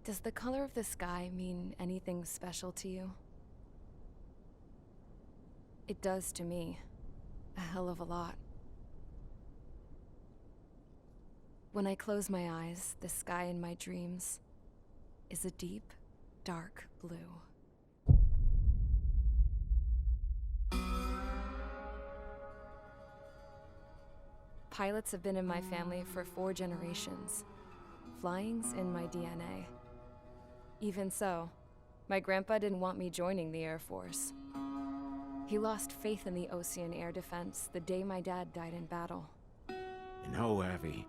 Does the color of the sky mean anything special to you? It does to me. A hell of a lot. When I close my eyes, the sky in my dreams is a deep, dark blue. Pilots have been in my family for 4 generations. Flying's in my DNA. Even so, my grandpa didn't want me joining the Air Force. He lost faith in the Ocean Air Defense the day my dad died in battle. You know, Abby,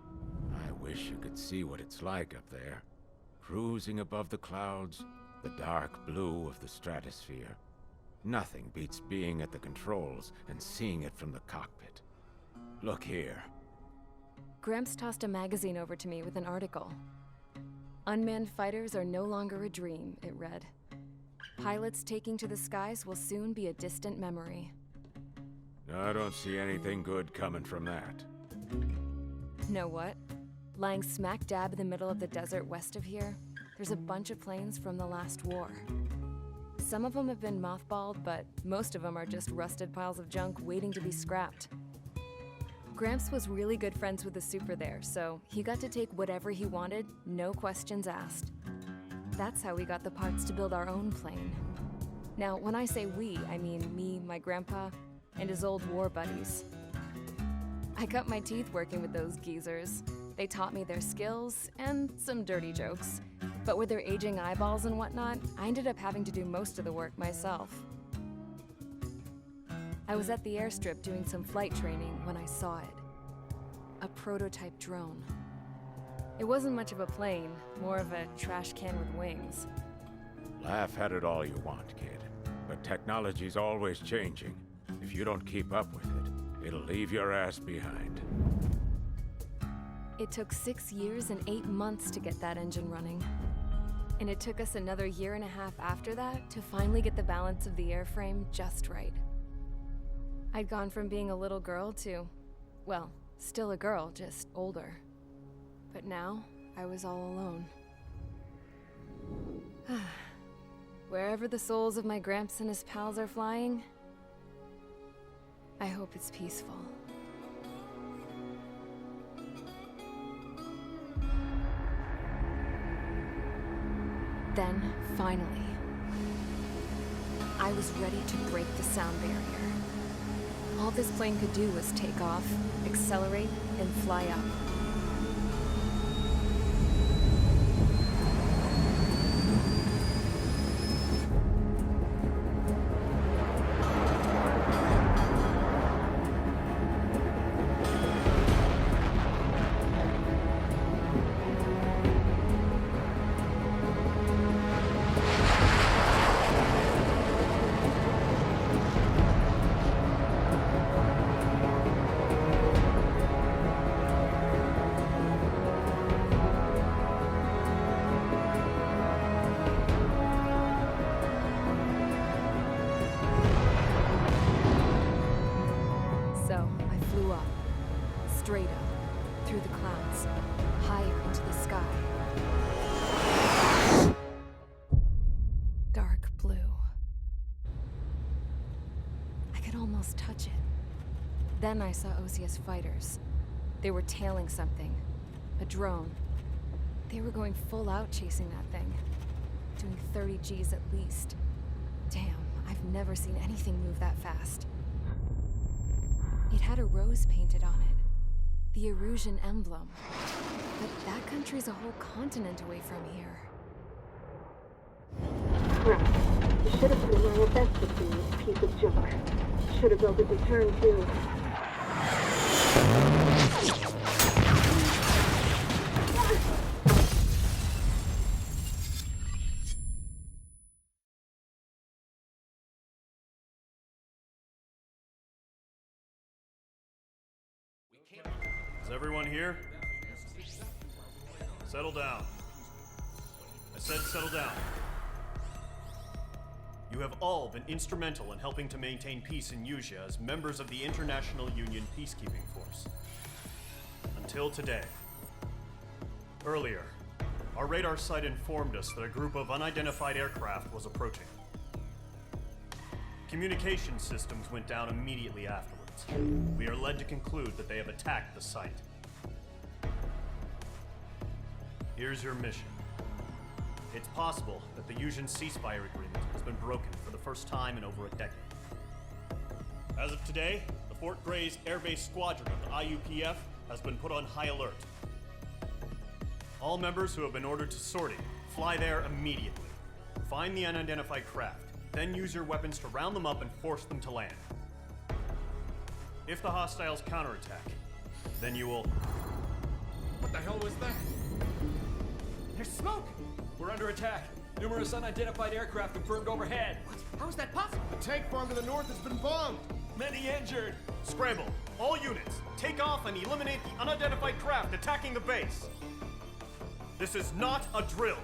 I wish you could see what it's like up there. Cruising above the clouds, the dark blue of the stratosphere. Nothing beats being at the controls and seeing it from the cockpit. Look here. Gramps tossed a magazine over to me with an article. Unmanned fighters are no longer a dream, it read. Pilots taking to the skies will soon be a distant memory. I don't see anything good coming from that. Know what? Lying smack dab in the middle of the desert west of here, there's a bunch of planes from the last war. Some of them have been mothballed, but most of them are just rusted piles of junk waiting to be scrapped. Gramps was really good friends with the super there, so he got to take whatever he wanted, no questions asked. That's how we got the parts to build our own plane. Now, when I say we, I mean me, my grandpa, and his old war buddies. I cut my teeth working with those geezers. They taught me their skills and some dirty jokes. But with their aging eyeballs and whatnot, I ended up having to do most of the work myself. I was at the airstrip doing some flight training when I saw it. A prototype drone. It wasn't much of a plane, more of a trash can with wings. Laugh at it all you want, kid. But technology's always changing. If you don't keep up with it, it'll leave your ass behind. It took 6 years and 8 months to get that engine running. And it took us another 1.5 years after that to finally get the balance of the airframe just right. I'd gone from being a little girl to, well, still a girl, just older. But now, I was all alone. Wherever the souls of my Gramps and his pals are flying, I hope it's peaceful. Then, finally, I was ready to break the sound barrier. All this plane could do was take off, accelerate, and fly up. Straight up, through the clouds, higher into the sky. Dark blue. I could almost touch it. Then I saw Osia's fighters. They were tailing something. A drone. They were going full out chasing that thing. Doing 30 Gs at least. Damn, I've never seen anything move that fast. It had a rose painted on it. The Erusian emblem. But that country's a whole continent away from here. Crap. You should have been wearing a vest between this piece of junk. Should have built a deterrent too. Is everyone here? Settle down. I said settle down. You have all been instrumental in helping to maintain peace in Usea as members of the International Union Peacekeeping Force. Until today. Earlier, Our radar site informed us that a group of unidentified aircraft was approaching. Communication systems went down immediately afterwards. We are led to conclude that they have attacked the site. Here's your mission. It's possible that the Yuuzhan ceasefire agreement has been broken for the first time in over a decade. As of today, the Fort Grays Air Base Squadron of the IUPF has been put on high alert. All members who have been ordered to sortie, fly there immediately. Find the unidentified craft, then use your weapons to round them up and force them to land. If the hostiles counterattack, then you will... What the hell was that? There's smoke! We're under attack. Numerous unidentified aircraft confirmed overhead. What? How is that possible? The tank farm to the north has been bombed! Many injured. Scramble! All units, take off and eliminate the unidentified craft attacking the base! This is not a drill!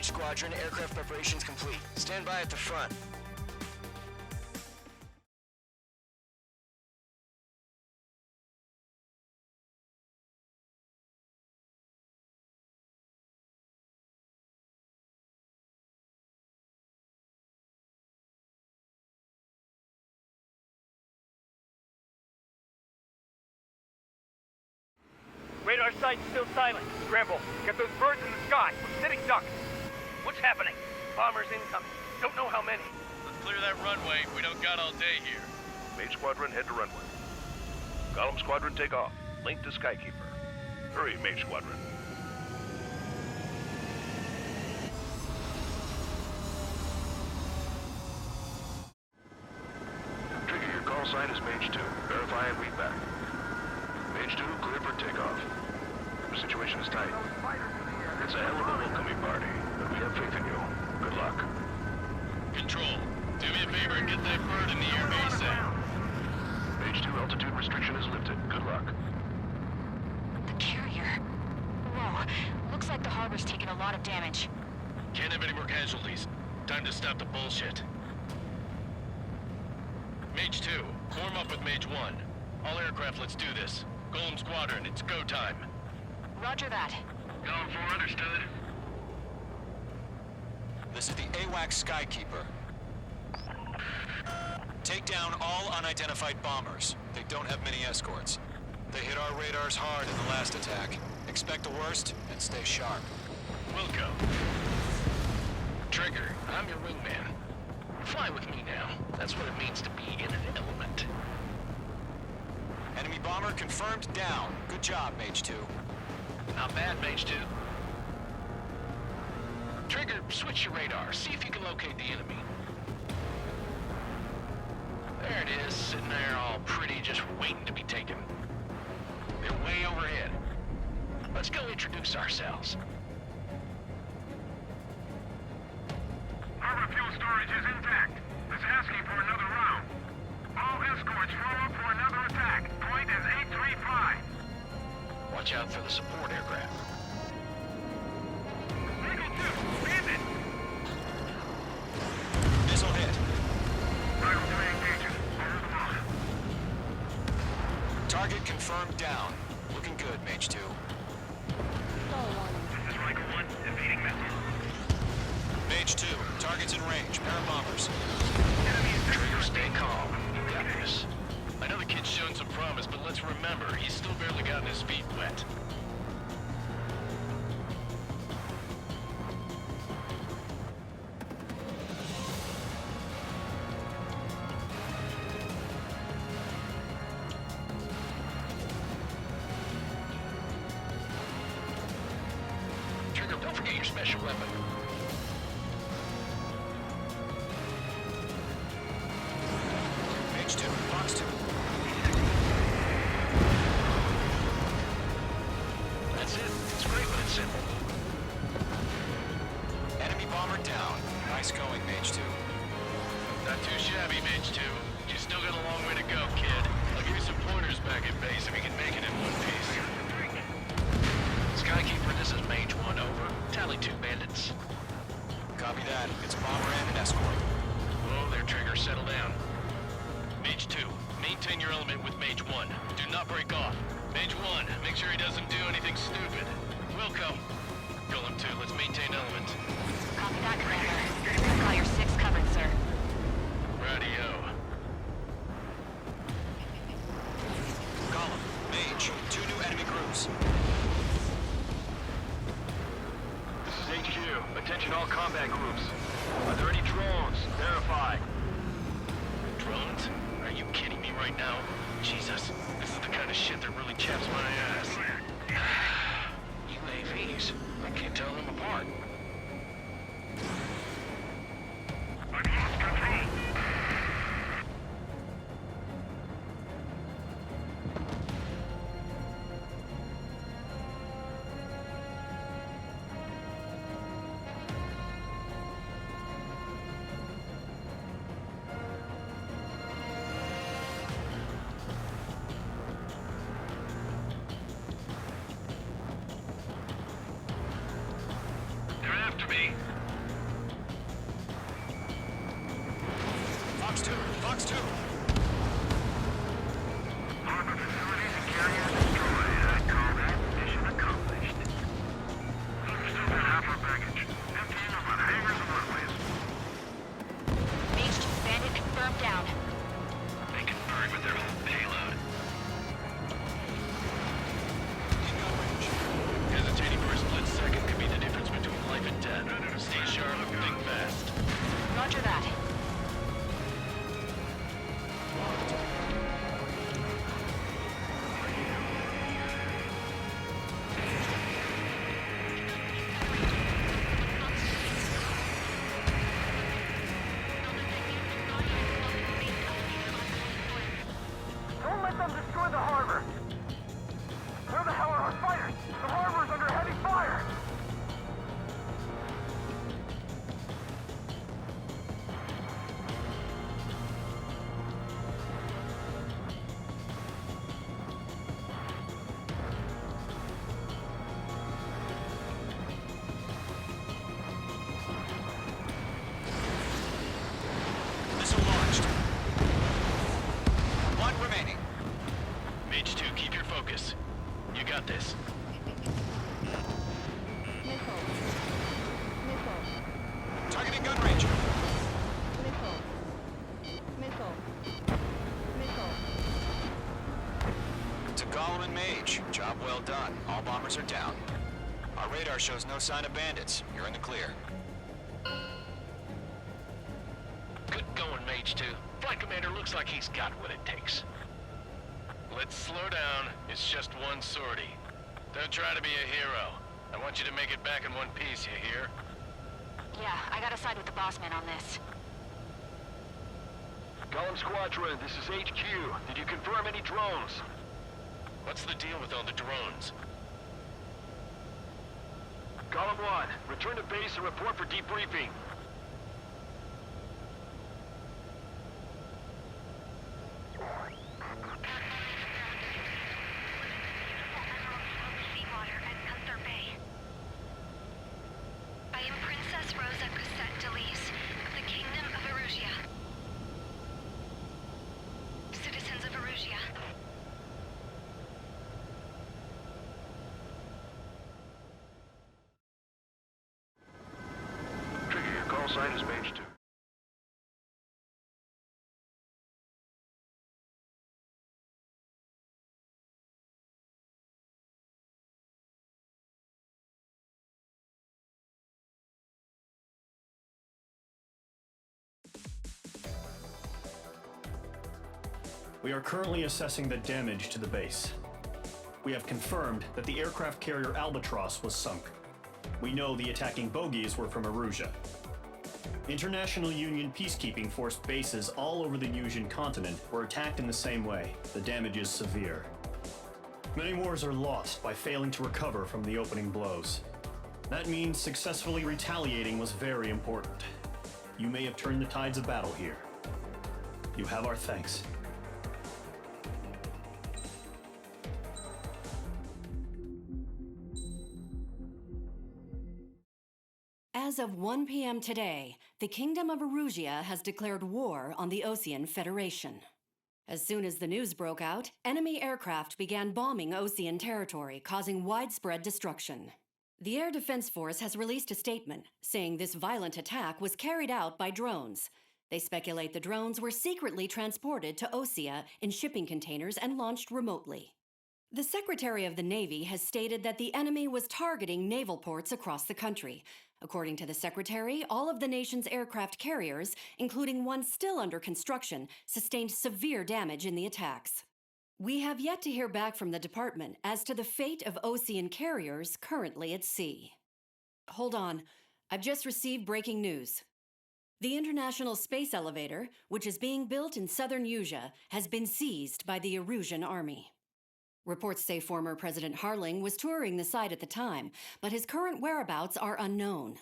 Squadron, aircraft preparations complete. Stand by at the front. Radar site's still silent. Scramble. Get those birds in the sky. We're sitting ducks. What's happening? Bombers incoming. Don't know how many. Let's clear that runway. We don't got all day here. Mage Squadron, head to runway. Golem Squadron, take off. Link to Skykeeper. Hurry, Mage Squadron. Trigger, your call sign is Mage 2. Verify and read back. Mage 2, clear for takeoff. The situation is tight. It's a hell of a welcoming party, but we have faith in you. Good luck. Control, do me a favor and get that bird in the air base out. Mage 2, altitude restriction is lifted. Good luck. The carrier. Whoa. Looks like the harbor's taken a lot of damage. Can't have any more casualties. Time to stop the bullshit. Mage 2, form up with Mage 1. All aircraft, let's do this. Golem Squadron, it's go time. Roger that. Going for understood. This is the AWAC Skykeeper. Take down all unidentified bombers. They don't have many escorts. They hit our radars hard in the last attack. Expect the worst and stay sharp. Wilco. Trigger, I'm your wingman. Fly with me now. That's what it means to be in an element. Enemy bomber confirmed down. Good job, Mage 2. Not bad, Mage 2. Trigger, switch your radar. See if you can locate the enemy. There it is, sitting there all pretty, just waiting to be taken. They're way overhead. Let's go introduce ourselves. Affirmative. storage is intact. It's asking for another round. All escorts form up for another attack. Point is 835. Watch out for the support aircraft. Eagle 2, bandit! Missile hit. Rifle 3 engages. Over the mark. Target confirmed down. Looking good, Mage 2. This is Rifle 1, evading missile. Mage 2, target's in range. Pair of bombers. Trigger, stay calm. You got this. I know the kid's shown some promise, but let's remember, he's still barely gotten his feet wet. Trigger, don't forget your special weapon. Mage 2, Fox 2. That's it. It's great when it's simple. Enemy bomber down. Nice going, Mage 2. Not too shabby, Mage 2. You still got a long way to go, kid. I'll give you some pointers back at base if you can make it in one piece. Skykeeper, this is Mage 1, over. Tally 2 bandits. Copy that. It's a bomber and an escort. Whoa there, Trigger. Settle down. Mage 2, maintain your element with Mage 1. Do not break off. Mage 1, make sure he doesn't do anything stupid. Wilco. Golem 2, let's maintain element. Copy that, Commander. I've got your 6 covered, sir. Radio. Column, Mage, 2 new enemy groups. This is HQ. Attention all combat groups. Are there any drones? Verify. Drones? Are you kidding me right now? Jesus, this is the kind of shit that really chaps my ass. UAVs. I can't tell them apart. I've lost control. They're after me. Fox 2, Fox 2. Harbor facilities and carriers destroyed. I call that mission accomplished. We've still got half our baggage. Emptying them on hangars and runways. Mage 2 bandit confirmed down. They can burn with their whole payload. In gun range. Hesitating for a split second could be the difference between life and death. Stay sharp, think fast. Roger that. Don't let them destroy the harbor! Where the hell are our fighters? The harbor's under heavy fire! Missile launched. 1 remaining. Mage 2, keep your focus. You got this. Targeting gun range. To Golem and Mage. Job well done. All bombers are down. Our radar shows no sign of bandits. You're in the clear. Good going, Mage 2. Flight Commander looks like he's got what it takes. Let's slow down. It's just one sortie. Don't try to be a hero. I want you to make it back in one piece, you hear? Yeah, I gotta side with the boss man on this. Golem Squadron, this is HQ. Did you confirm any drones? What's the deal with all the drones? Golem 1, return to base and report for debriefing. sign is Mage 2. We are currently assessing the damage to the base. We have confirmed that the aircraft carrier Albatross was sunk. We know the attacking bogies were from Erusia. International Union peacekeeping force bases all over the Yusian continent were attacked in the same way. The damage is severe. Many wars are lost by failing to recover from the opening blows. That means successfully retaliating was very important. You may have turned the tides of battle here. You have our thanks. As of 1 p.m. today, the Kingdom of Erusia has declared war on the Osean Federation. As soon as the news broke out, enemy aircraft began bombing Osean territory, causing widespread destruction. The Air Defense Force has released a statement saying this violent attack was carried out by drones. They speculate the drones were secretly transported to Osea in shipping containers and launched remotely. The Secretary of the Navy has stated that the enemy was targeting naval ports across the country. According to the Secretary, all of the nation's aircraft carriers, including one still under construction, sustained severe damage in the attacks. We have yet to hear back from the department as to the fate of Osean carriers currently at sea. Hold on, I've just received breaking news. The International Space Elevator, which is being built in southern Yusia, has been seized by the Erusian army. Reports say former President Harling was touring the site at the time, but his current whereabouts are unknown.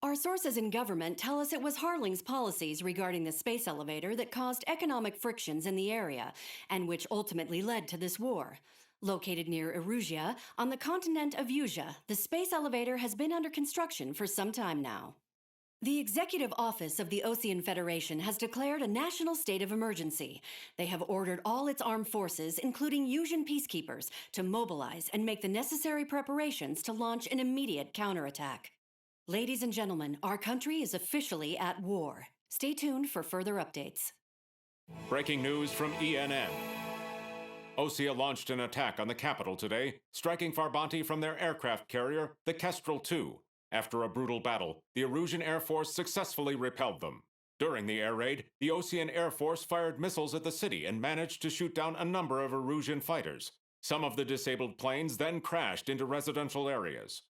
Our sources in government tell us it was Harling's policies regarding the space elevator that caused economic frictions in the area, and which ultimately led to this war. Located near Erusia, on the continent of Yusia, the space elevator has been under construction for some time now. The Executive Office of the Osean Federation has declared a national state of emergency. They have ordered all its armed forces, including Yusian peacekeepers, to mobilize and make the necessary preparations to launch an immediate counterattack. Ladies and gentlemen, our country is officially at war. Stay tuned for further updates. Breaking news from ENN. Osea launched an attack on the capital today, striking Farbanti from their aircraft carrier, the Kestrel II. After a brutal battle, the Erusian Air Force successfully repelled them. During the air raid, the Osean Air Force fired missiles at the city and managed to shoot down a number of Erusian fighters. Some of the disabled planes then crashed into residential areas.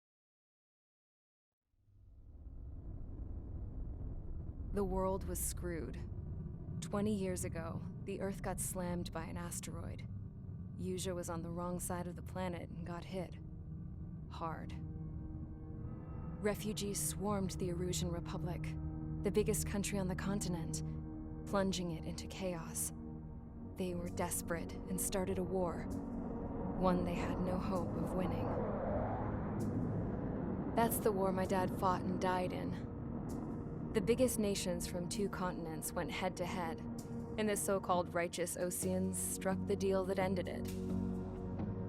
The world was screwed. 20 years ago, the Earth got slammed by an asteroid. Yusia was on the wrong side of the planet and got hit. Hard. Refugees swarmed the Erusian Republic, the biggest country on the continent, plunging it into chaos. They were desperate and started a war, one they had no hope of winning. That's the war my dad fought and died in. The biggest nations from 2 continents went head-to-head, and the so-called righteous Oseans struck the deal that ended it.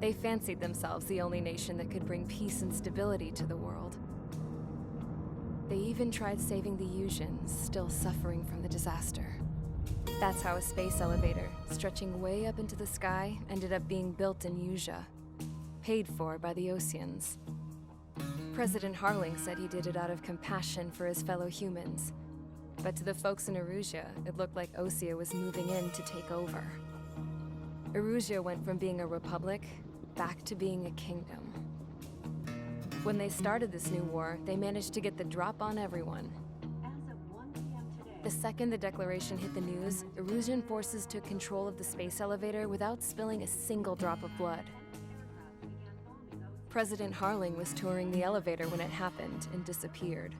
They fancied themselves the only nation that could bring peace and stability to the world. They even tried saving the Yusians, still suffering from the disaster. That's how a space elevator, stretching way up into the sky, ended up being built in Yusia, paid for by the Oseans. President Harling said he did it out of compassion for his fellow humans. But to the folks in Erusia, it looked like Osea was moving in to take over. Erusia went from being a republic back to being a kingdom. When they started this new war, they managed to get the drop on everyone. As of 1 p.m. today, The second the declaration hit the news, Erusian forces took control of the space elevator without spilling a single drop of blood. President Harling was touring the elevator when it happened and disappeared.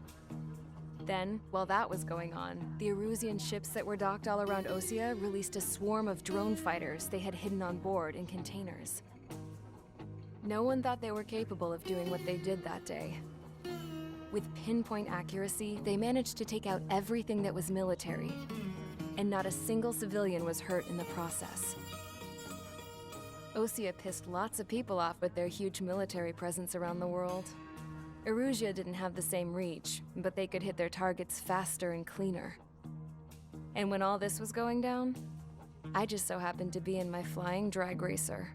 Then, while that was going on, the Erusian ships that were docked all around Osea released a swarm of drone fighters they had hidden on board in containers. No one thought they were capable of doing what they did that day. With pinpoint accuracy, they managed to take out everything that was military, and not a single civilian was hurt in the process. Osea pissed lots of people off with their huge military presence around the world. Erusia didn't have the same reach, but they could hit their targets faster and cleaner. And when all this was going down, I just so happened to be in my flying drag racer.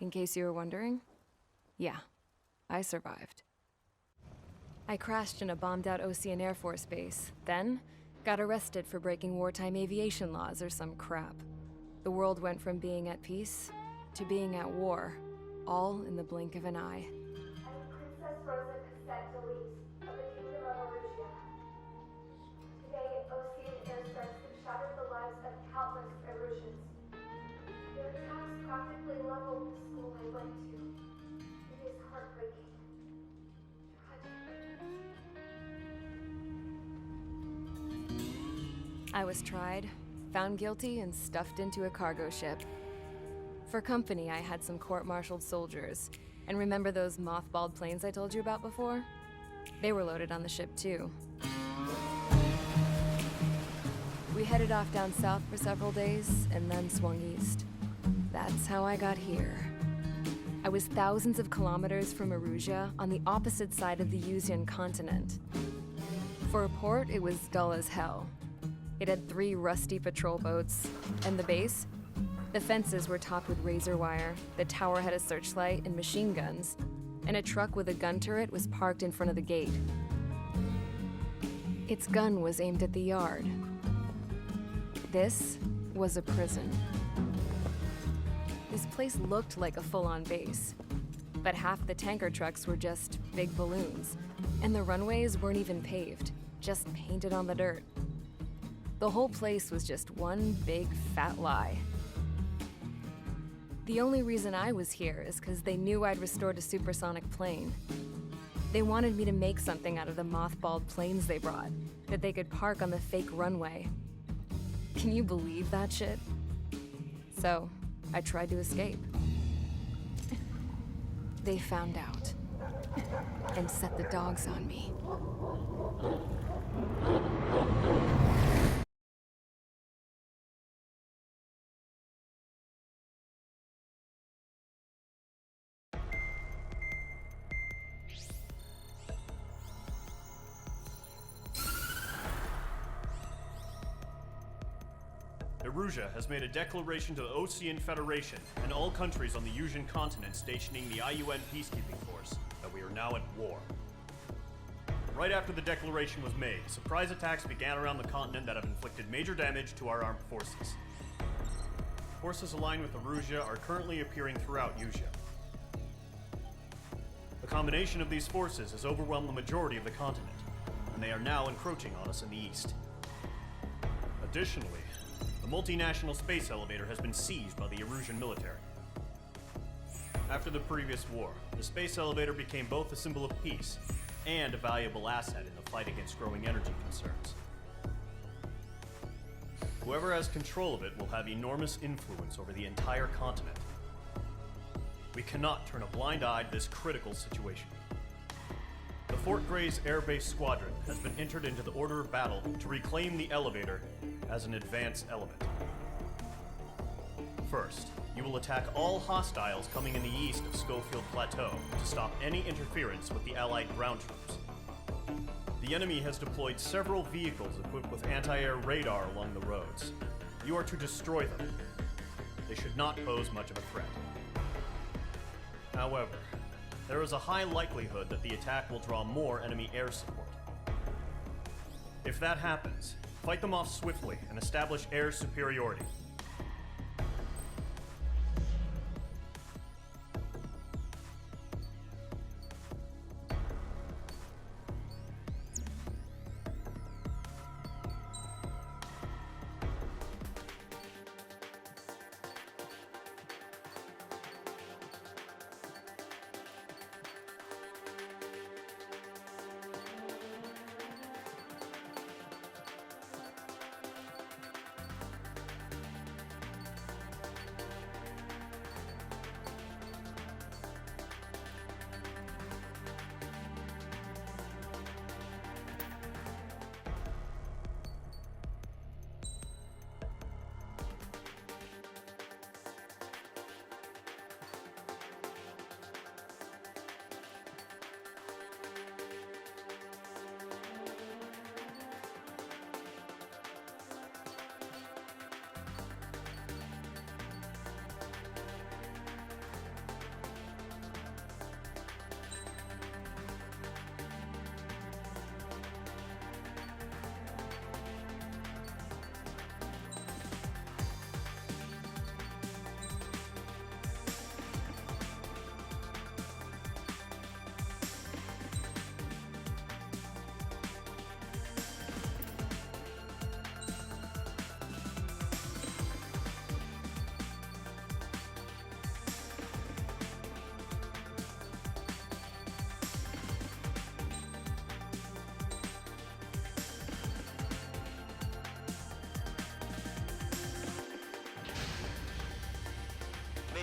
In case you were wondering, yeah, I survived. I crashed in a bombed-out Ocean Air Force base, then got arrested for breaking wartime aviation laws or some crap. The world went from being at peace to being at war, all in the blink of an eye. Princess Rosa Cassette Delete of the Kingdom of Erusia. Today, Ocean airstrikes have shattered the lives of countless Erusians. Their attacks practically leveled the school I went to. It is heartbreaking. Tragic. I was tried, found guilty, and stuffed into a cargo ship. For company, I had some court-martialed soldiers. And remember those mothballed planes I told you about before? They were loaded on the ship, too. We headed off down south for several days, and then swung east. That's how I got here. I was thousands of kilometers from Erusia, on the opposite side of the Yuzian continent. For a port, it was dull as hell. It had 3 rusty patrol boats, and the base? The fences were topped with razor wire, the tower had a searchlight and machine guns, and a truck with a gun turret was parked in front of the gate. Its gun was aimed at the yard. This was a prison. This place looked like a full-on base, but half the tanker trucks were just big balloons, and the runways weren't even paved, just painted on the dirt. The whole place was just one big fat lie. The only reason I was here is because they knew I'd restored a supersonic plane. They wanted me to make something out of the mothballed planes they brought, that they could park on the fake runway. Can you believe that shit? So, I tried to escape. They found out, and set the dogs on me. Erusia has made a declaration to the Ocean Federation and all countries on the Yuzian continent stationing the IUN peacekeeping force that we are now at war. Right after the declaration was made, surprise attacks began around the continent that have inflicted major damage to our armed forces. Forces aligned with Erusia are currently appearing throughout Yusia. The combination of these forces has overwhelmed the majority of the continent, and they are now encroaching on us in the east. Additionally, the multinational space elevator has been seized by the Erusian military. After the previous war, the space elevator became both a symbol of peace and a valuable asset in the fight against growing energy concerns. Whoever has control of it will have enormous influence over the entire continent. We cannot turn a blind eye to this critical situation. The Fort Gray's Air Base Squadron has been entered into the order of battle to reclaim the elevator as an advanced element. First, you will attack all hostiles coming in the east of Schofield Plateau to stop any interference with the Allied ground troops. The enemy has deployed several vehicles equipped with anti-air radar along the roads. You are to destroy them. They should not pose much of a threat. However, there is a high likelihood that the attack will draw more enemy air support. If that happens, fight them off swiftly and establish air superiority.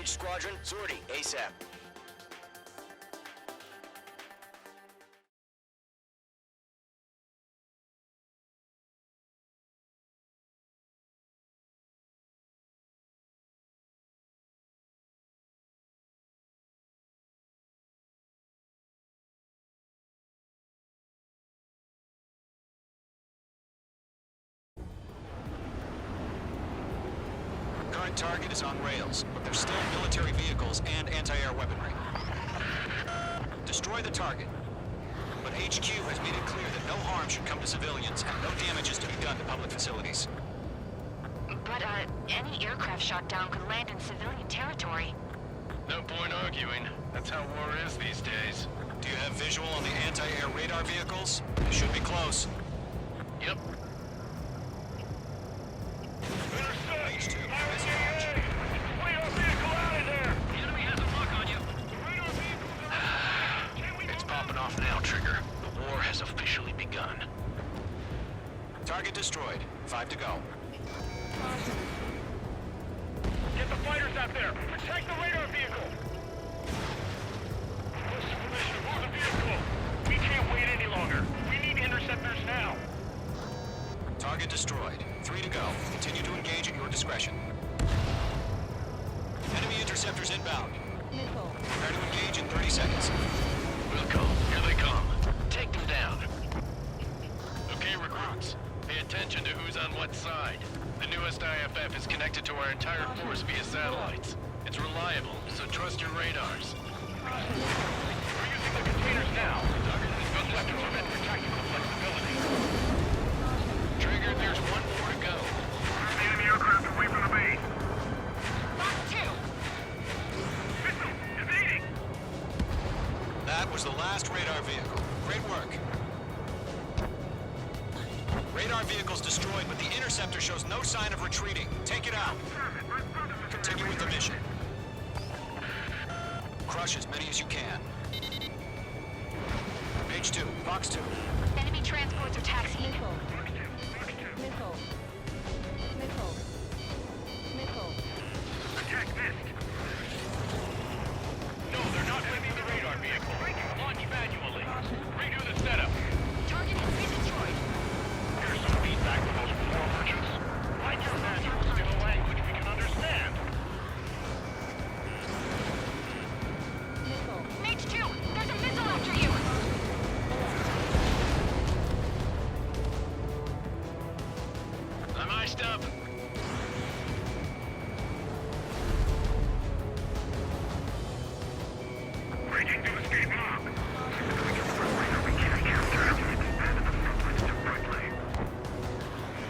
Engage squadron. Sortie, ASAP. Current target is on rails, but there's still military vehicles and anti-air weaponry. Destroy the target. But HQ has made it clear that no harm should come to civilians and no damage is to be done to public facilities. But, any aircraft shot down could land in civilian territory. No point arguing. That's how war is these days. Do you have visual on the anti-air radar vehicles? They should be close. Yep. H2, It's popping off now, Trigger. The war has officially begun. target destroyed. 5 to go. Get the fighters out there! Protect the radar vehicle! Close to permission. Move the vehicle! We can't wait any longer. We need interceptors now. Target destroyed. 3 to go. Continue to engage at your discretion. Enemy interceptors inbound. Prepare to engage in 30 seconds. Wilco, here they come. Take them down. Okay, recruits. Pay attention to who's on what side. The newest IFF is connected to our entire force via satellites. It's reliable, so trust your radars. We're using the containers now. Those weapons are meant for tactical flexibility. Trigger, there's one more to go. The enemy aircraft away from the base. Box 2! Missile! Evading! That was the last radar vehicle. Great work. Radar vehicle's destroyed, but the interceptor shows no sign of retreating. Take it out. Continue with the mission. Crush as many as you can. H2, Box 2. Enemy transports are taxiing. Attack missed. No, they're not leaving the radar vehicle. Launch manually. Redo the setup. Target has been destroyed. Here's some feedback from those war merchants. Write your manuals in a language we can understand. Mage 2! There's a missile after you! I'm iced up. Breaking to escape lock.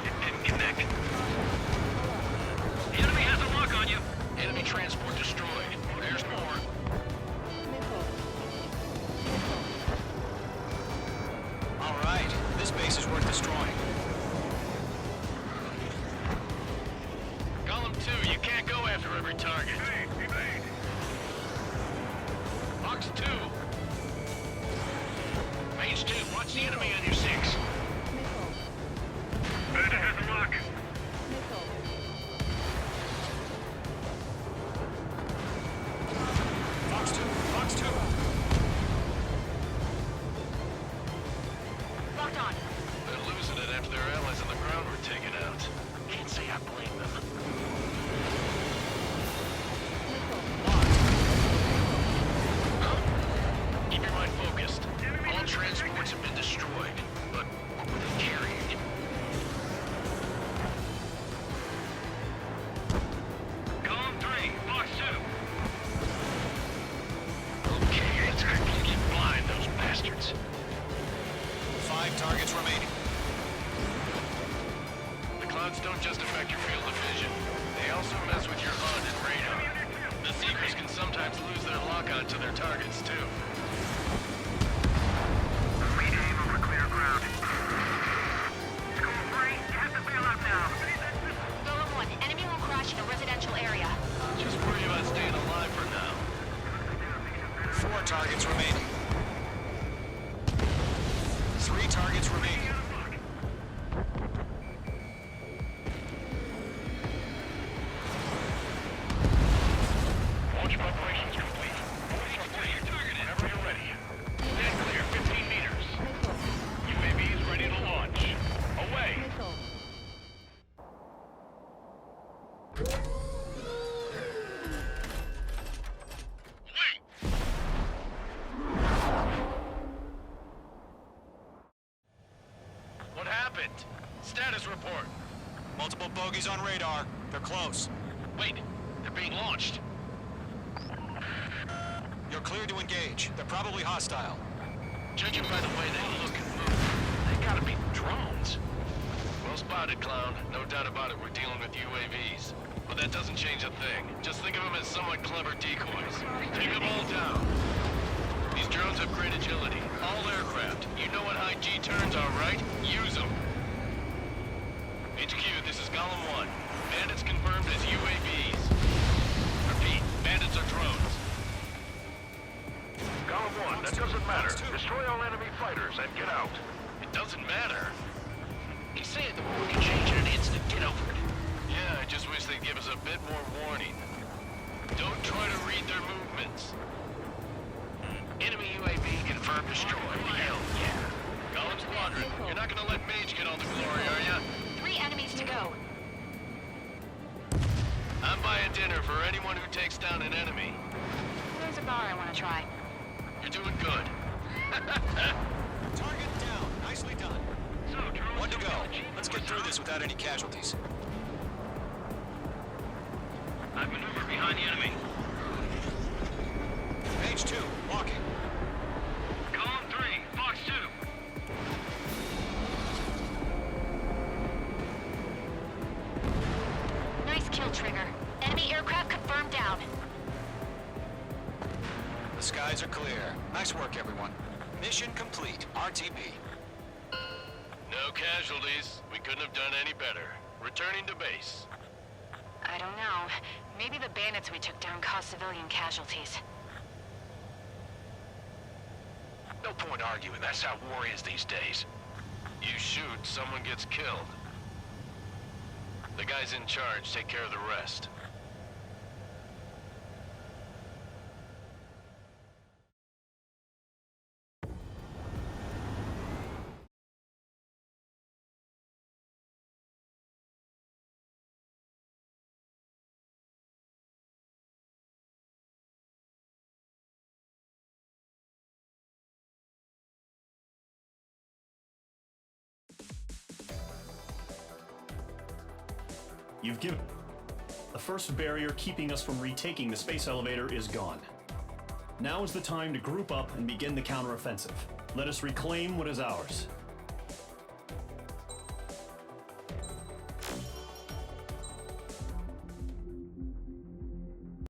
It didn't connect. The enemy has a lock on you. Enemy transport destroyed. There's more. All right, this base is worth destroying. Column 2, you can't go after every target. Evade! Box 2. Mage 2, watch the enemy on your 6. Beta has a lock. Box 2, Box 2. Locked on. They're losing it after their allies on the ground were taken out. Can't say I blame them. Keep your mind focused. All transports have been destroyed, but what were they carrying? Column 3, Box 2. Okay, it's get blind, those bastards. 5 targets remaining. The clouds don't just affect your field of vision. They also mess with your HUD and radar. The Seekers can sometimes lose their lock-on to their targets, too. Lead aim over clear ground. School 3, you have to bail out now. Golem 1, enemy will crash in a residential area. Just worry about staying alive for now. 4 targets remaining. 3 targets remaining. happened? Status report. Multiple bogies on radar. They're close. Wait, they're being launched. You're cleared to engage. They're probably hostile. Judging by the way they look and move, they gotta be drones. Well spotted, Clown. No doubt about it, we're dealing with UAVs. But that doesn't change a thing. Just think of them as somewhat clever decoys. Take them all down. These drones have great agility. All aircraft. You know what high G turns are, right? Use them. HQ, this is Golem 1. Bandits confirmed as UAVs. Repeat, bandits are drones. Golem 1, that doesn't matter. Destroy all enemy fighters and get out. It doesn't matter. He's saying the war can change in an instant. Get over it. Yeah, I just wish they'd give us a bit more warning. Don't try to read their movements. Enemy UAV confirmed destroyed. Hell yeah. Golem Squadron, you're not gonna let Mage get all the glory, are ya? 3 enemies to go. I'm buying dinner for anyone who takes down an enemy. There's a bar I want to try. You're doing good. Target down. Nicely done. One to go. Let's get through this without any casualties. I've maneuvered behind the enemy. Page 2, walking. Column 3, Fox 2. Nice kill, Trigger. Enemy aircraft confirmed down. The skies are clear. Nice work, everyone. Mission complete. RTB. No casualties. We couldn't have done any better. Returning to base. I don't know. Maybe the bandits we took down caused civilian casualties. No point arguing. That's how war is these days. You shoot, someone gets killed. The guys in charge take care of the rest. You've given... The first barrier keeping us from retaking the space elevator is gone. Now is the time to group up and begin the counteroffensive. Let us reclaim what is ours.